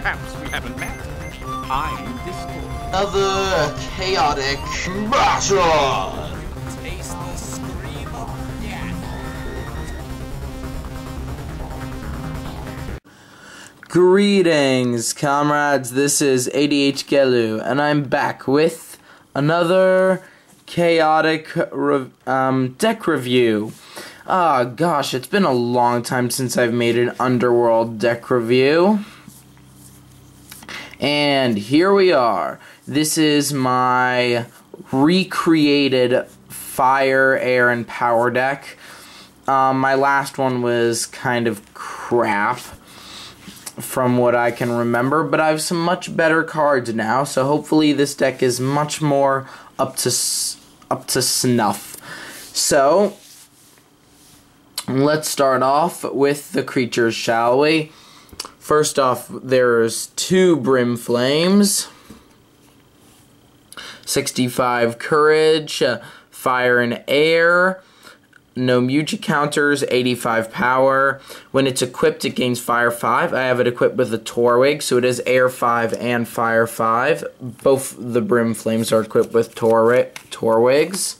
Perhaps we haven't met. I'm Discord. Another chaotic battle! Taste the scream of death. Greetings, comrades. This is ADH Gelu, and I'm back with another chaotic deck review. Ah, gosh, it's been a long time since I've made an Underworld deck review. And here we are. This is my recreated fire, air, and power deck. My last one was kind of crap from what I can remember, but I have some much better cards now, so hopefully this deck is much more up to snuff. So let's start off with the creatures, shall we? First off, there's 2 Brim Flames, 65 Courage, Fire and Air, no Muji counters, 85 Power. When it's equipped, it gains Fire 5. I have it equipped with a Torwig, so it is Air 5 and Fire 5. Both the Brim Flames are equipped with Torwigs.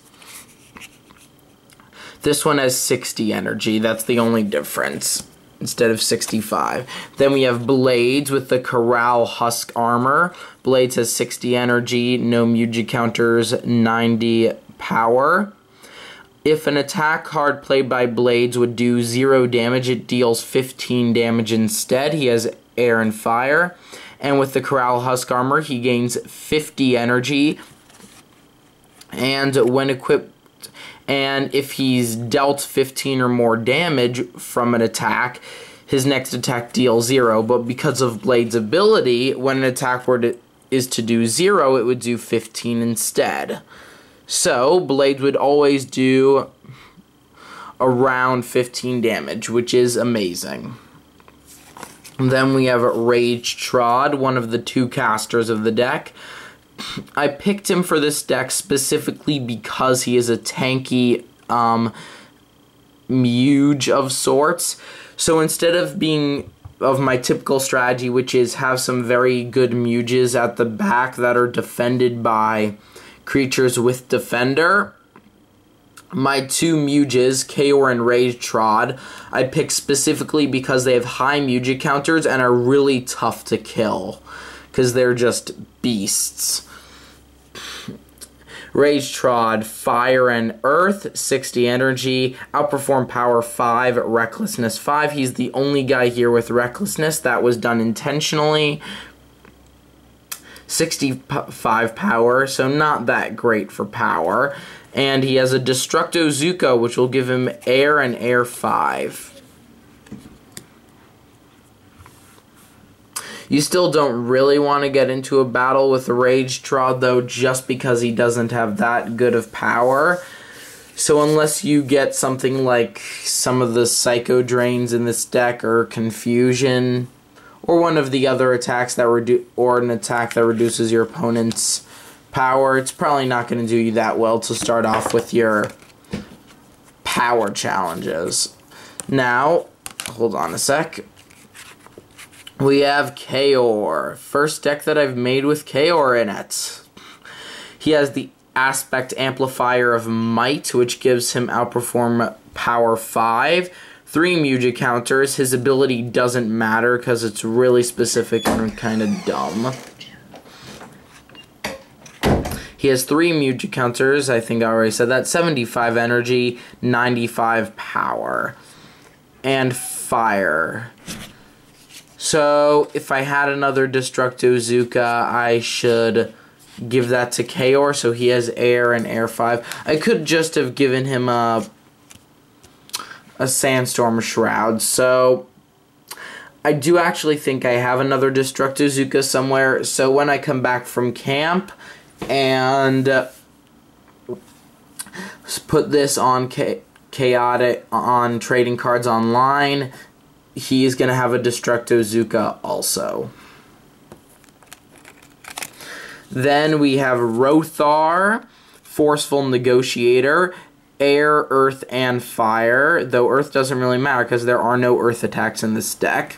This one has 60 energy. That's the only difference, instead of 65. Then we have Blades with the Corral Husk Armor. Blades has 60 energy, no Muji counters, 90 power. If an attack card played by Blades would do 0 damage, it deals 15 damage instead. He has Air and Fire. And with the Corral Husk Armor, he gains 50 energy. And when equipped, and if he's dealt 15 or more damage from an attack, his next attack deals 0. But because of Blade's ability, when an attack is to do 0, it would do 15 instead. So Blade would always do around 15 damage, which is amazing. And then we have Rage Trod, one of the 2 casters of the deck. I picked him for this deck specifically because he is a tanky Muge of sorts. So instead of being of my typical strategy, which is have some very good Muges at the back that are defended by creatures with Defender, my 2 Muges, Kaor and Rage Trod, I picked specifically because they have high Muge counters and are really tough to kill, because they're just beasts. Rage Trod, Fire and Earth, 60 energy, Outperform Power 5, Recklessness 5. He's the only guy here with Recklessness. That was done intentionally. 65 power, so not that great for power. And he has a Destructo Zuko, which will give him Air and Air 5. You still don't really want to get into a battle with Rage Trod, though, just because he doesn't have that good of power. So unless you get something like some of the Psycho Drains in this deck, or Confusion, or one of the other attacks that or an attack that reduces your opponent's power, it's probably not going to do you that well to start off with your power challenges. Now, hold on a sec. We have Kaor. First deck that I've made with Kaor in it. He has the Aspect Amplifier of Might, which gives him Outperform Power 5. 3 Muji counters. His ability doesn't matter because it's really specific and kind of dumb. He has 3 Muji counters. I think I already said that. 75 energy, 95 power, and fire. So if I had another Destructo Zuka, I should give that to Kaor, so he has Air and Air 5. I could just have given him a Sandstorm Shroud. So I do actually think I have another Destructo Zuka somewhere. So when I come back from camp and put this on Chaotic on Trading Cards Online, he is going to have a Destructo Zuka also. Then we have Rothar, Forceful Negotiator, Air, Earth, and Fire, though Earth doesn't really matter because there are no Earth attacks in this deck.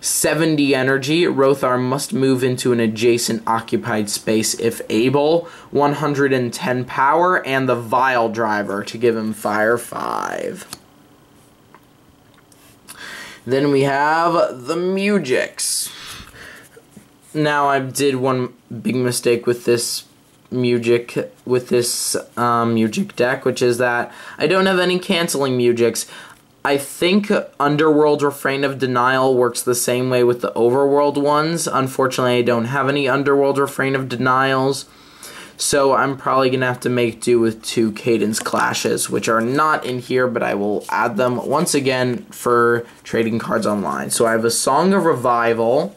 70 energy. Rothar must move into an adjacent occupied space if able. 110 power, and the Vile Driver to give him Fire 5. Then we have the Mujix. Now, I did one big mistake with this Mujic deck, which is that I don't have any canceling Mujics. I think Underworld Refrain of Denial works the same way with the Overworld ones. Unfortunately, I don't have any Underworld Refrain of Denials, so I'm probably going to have to make do with 2 Cadence Clashes, which are not in here, but I will add them once again for trading cards online. So I have a Song of Revival.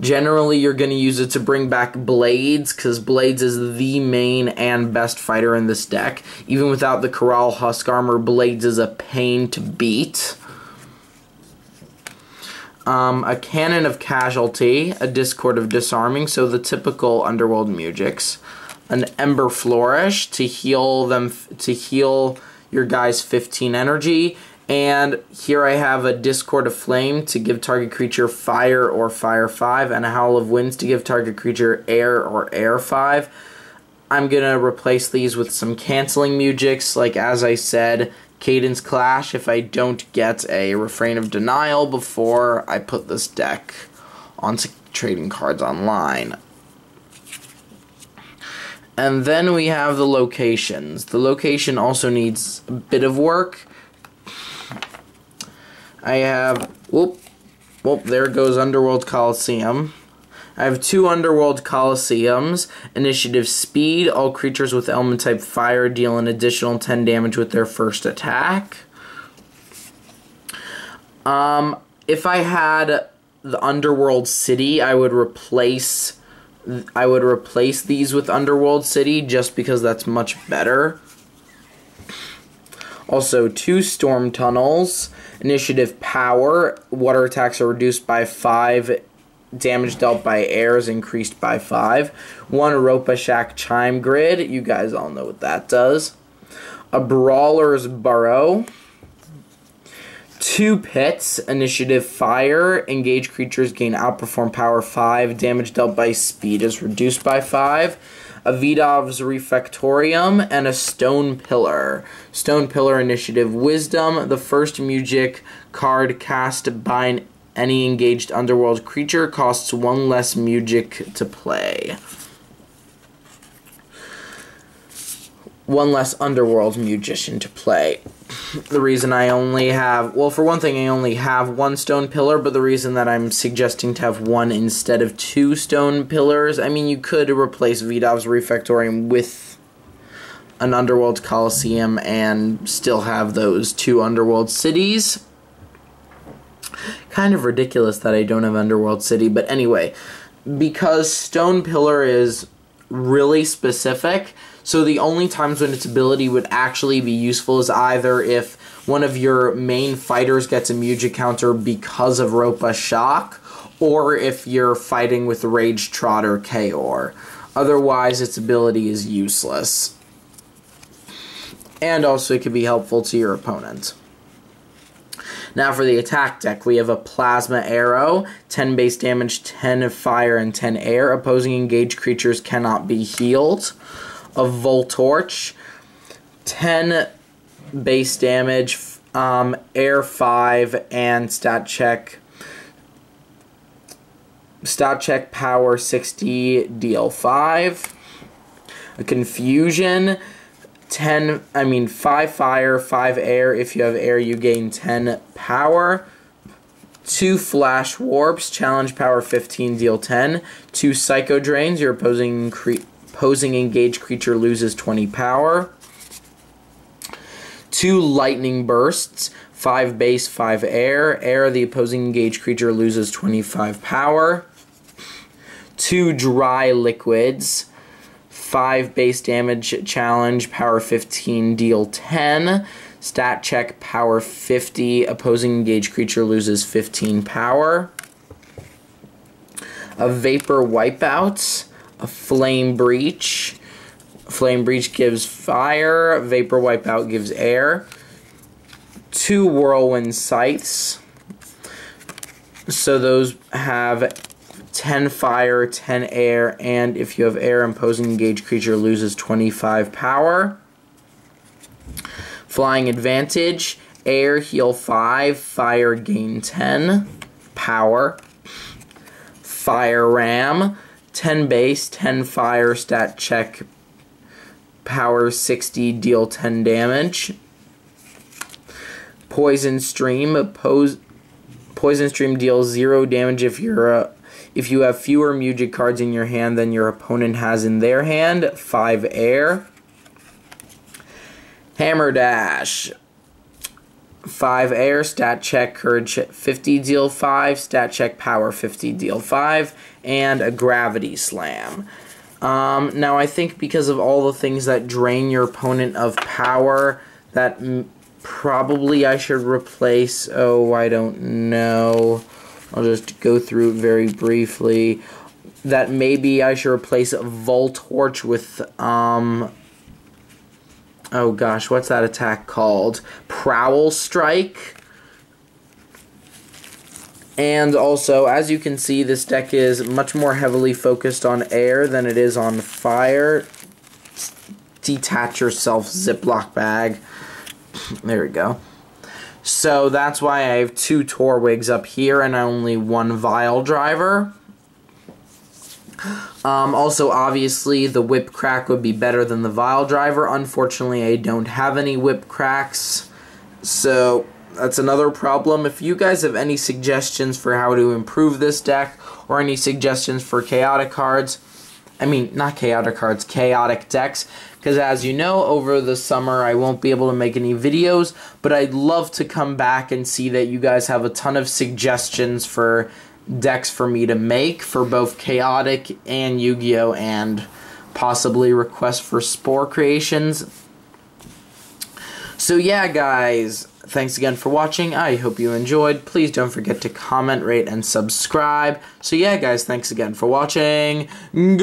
Generally, you're going to use it to bring back Blades, because Blades is the main and best fighter in this deck. Even without the Corral Husk Armor, Blades is a pain to beat. A Cannon of Casualty, a Discord of Disarming, so the typical Underworld Mujics. An Ember Flourish to heal your guys 15 energy. And here I have a Discord of Flame to give target creature Fire or Fire 5, and a Howl of Winds to give target creature Air or Air 5. I'm going to replace these with some canceling Mujics, like as I said, Cadence Clash if I don't get a Refrain of Denial before I put this deck onto trading cards online. And then we have the locations. The location also needs a bit of work. I have, whoop, there goes Underworld Coliseum. I have 2 Underworld Coliseums. Initiative Speed, all creatures with element type Fire deal an additional 10 damage with their first attack. If I had the Underworld City, I would replace these with Underworld City just because that's much better. Also, 2 Storm Tunnels. Initiative Power, water attacks are reduced by 5, damage dealt by air is increased by 5. 1 Ropa Shack Chime Grid, you guys all know what that does. A Brawler's Burrow. 2 Pits, Initiative Fire, engage creatures gain Outperform Power 5, damage dealt by speed is reduced by 5. A Vidov's Refectorium, and a Stone Pillar. Stone Pillar Initiative Wisdom. The first Mujic card cast by any engaged Underworld creature costs 1 less Mujic to play. 1 less Underworld Magician to play. The reason I only have, well, for one thing, I only have 1 Stone Pillar, but the reason that I'm suggesting to have 1 instead of 2 Stone Pillars, I mean, you could replace Vidov's Refectorium with an Underworld Coliseum and still have those 2 Underworld Cities. Kind of ridiculous that I don't have Underworld City, but anyway, because Stone Pillar is really specific, so the only times when its ability would actually be useful is either if one of your main fighters gets a Mujic counter because of Ropa Shock, or if you're fighting with Rage Trot or Kaor. Otherwise, its ability is useless. And also it could be helpful to your opponent. Now for the attack deck, we have a Plasma Arrow, 10 base damage, 10 fire, and 10 air. Opposing engaged creatures cannot be healed. A Voltorch, 10 base damage, air 5, and stat check power 60, deal 5. A Confusion, 5 fire, 5 air. If you have air, you gain 10 power. 2 Flash Warps, challenge power 15, deal 10. 2 Psycho Drains, your opposing engaged creature loses 20 power. 2 Lightning Bursts, 5 base, 5 air. Air, the opposing engaged creature loses 25 power. 2 Dry Liquids, 5 base damage, challenge, power 15, deal 10. Stat check, power 50, opposing engaged creature loses 15 power. A Vapor Wipeout, a Flame Breach. Flame Breach gives fire, Vapor Wipeout gives air. 2 Whirlwind Sights. So those have 10 fire, 10 air, and if you have air, imposing engaged creature loses 25 power. Flying advantage, air heal 5, fire gain 10 power. Fire ram, 10 base, 10 fire, stat check, power 60, deal 10 damage. Poison stream, poison stream deals 0 damage if you have fewer Mujic cards in your hand than your opponent has in their hand. 5 air. Hammer dash, 5 air, stat check, courage 50, deal 5, stat check, power 50, deal 5, and a gravity slam. Now I think because of all the things that drain your opponent of power, that probably I should replace, oh, I don't know, I'll just go through it very briefly, that maybe I should replace Voltorch with, oh gosh, what's that attack called? Prowl Strike. And also, as you can see, this deck is much more heavily focused on air than it is on fire. Detach yourself, Ziploc bag. There we go. So that's why I have 2 Torwigs up here and only 1 Vile Driver. Also, obviously, the Whip Crack would be better than the Vile Driver. Unfortunately, I don't have any Whip Cracks, so that's another problem. If you guys have any suggestions for how to improve this deck, or any suggestions for chaotic cards, I mean, not chaotic cards, chaotic decks, because as you know, over the summer I won't be able to make any videos, but I'd love to come back and see that you guys have a ton of suggestions for decks for me to make for both chaotic and Yu-Gi-Oh, and possibly requests for Spore creations. So yeah, guys, thanks again for watching. I hope you enjoyed. Please don't forget to comment, rate, and subscribe. So yeah, guys, thanks again for watching. Goodbye.